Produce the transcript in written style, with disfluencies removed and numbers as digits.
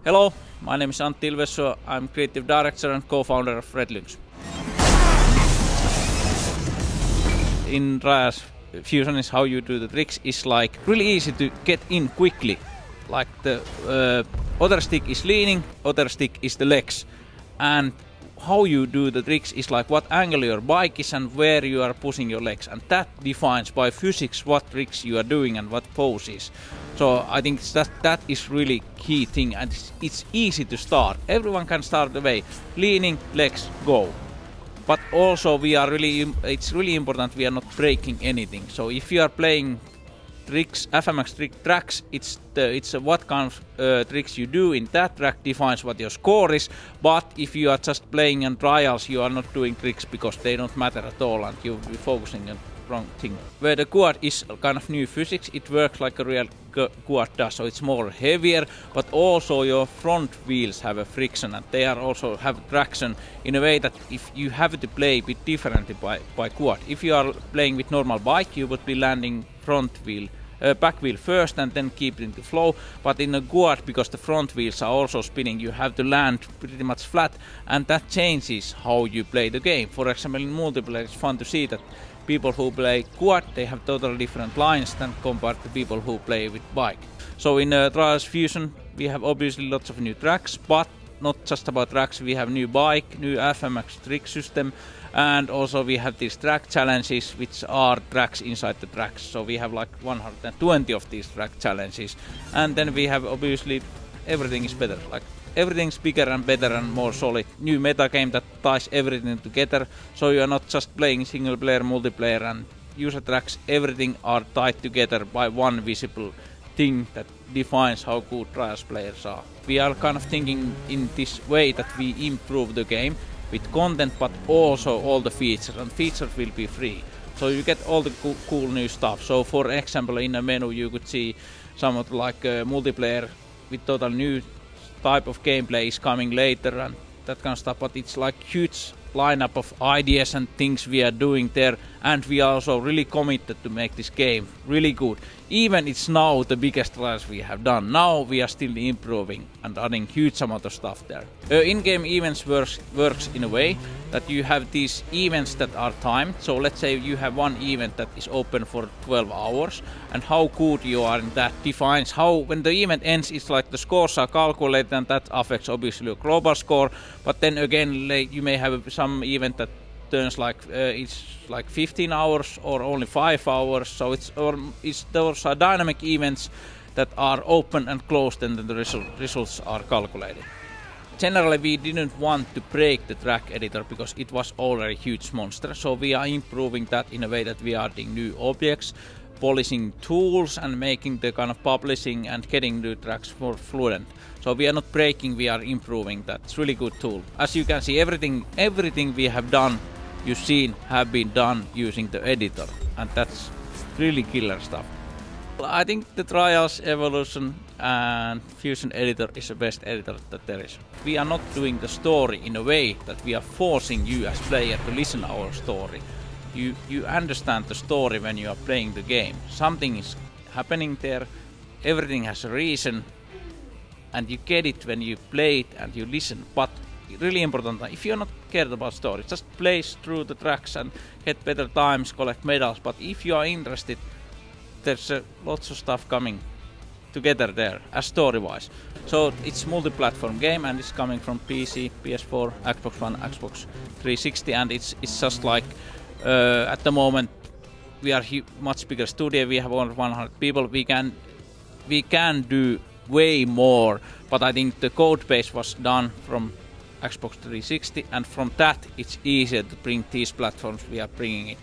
Hello, my name is Antti Ilvessuo. I'm creative director and co-founder of RedLynx. In RedLynx Fusion is how you do the tricks is like really easy to get in quickly. Like the other stick is leaning, other stick is the legs. And how you do the tricks is like what angle your bike is and where you are pushing your legs, and that defines by physics what tricks you are doing and what poses. So I think that is really key thing, and it's easy to start. Everyone can start the way leaning, legs, go. But also it's really important we are not breaking anything. So if you are playing tricks, FMX trick tracks, it's what kind of tricks you do in that track defines what your score is. But if you are just playing in trials, you are not doing tricks because they don't matter at all, and you'll be focusing on wrong thing. Where the quad is kind of new physics, it works like a real quad does, so it's more heavier, but also your front wheels have a friction, and they are also have traction in a way that if you have to play a bit differently by quad. If you are playing with normal bike, you would be landing back wheel first and then keeping the flow, but in a quad, because the front wheels are also spinning, you have to land pretty much flat, and that changes how you play the game. For example, in multiplayer it's fun to see that people who play quad, they have totally different lines than compared to people who play with bike. So in RedLynx Fusion we have obviously lots of new tracks, but not just about tracks, we have new bike, new FMX trick system, and also we have these track challenges which are tracks inside the tracks. So we have like 120 of these track challenges, and then we have obviously everything is better, like everything's bigger and better and more solid. New meta game that ties everything together, so you are not just playing single player, multiplayer and user tracks, everything are tied together by one visible thing that defines how good trials players are. We are kind of thinking in this way that we improve the game with content, but also all the features, and features will be free. So you get all the cool new stuff. So for example, in a menu you could see somewhat like multiplayer with total new type of gameplay is coming later and that kind of stuff, but it's like huge lineup of ideas and things we are doing there, and we are also really committed to make this game really good. Even it's now the biggest trials we have done. Now we are still improving and adding huge amount of stuff there. In-game events works in a way that you have these events that are timed. So let's say you have one event that is open for 12 hours, and how good you are in that defines how, when the event ends, it's like the scores are calculated, and that affects obviously your global score. But then again, you may have some event that turns like it's like 15 hours or only 5 hours. So those are dynamic events that are open and closed, and then the results are calculated. Generally we didn't want to break the track editor because it was already a huge monster, so we are improving that in a way that we are adding new objects, polishing tools and making the kind of publishing and getting the tracks more fluent. So we are not breaking, we are improving that. It's really good tool. As you can see, everything we have done, you've seen, have been done using the editor, and that's really killer stuff. I think the Trials, Evolution and Fusion editor is the best editor that there is. We are not doing the story in a way that we are forcing you as player to listen to our story. You understand the story when you are playing the game. Something is happening there, everything has a reason, and you get it when you play it and you listen. But really important, if you're not cared about story, just play through the tracks and get better times, collect medals. But if you are interested, there's lots of stuff coming together there as story-wise. So it's multi-platform game, and it's coming from PC, PS4, Xbox One, Xbox 360, and it's just like at the moment we are much bigger studio. We have over 100 people. We can do way more, but I think the code base was done from Xbox 360, and from that it's easier to bring these platforms we are bringing it.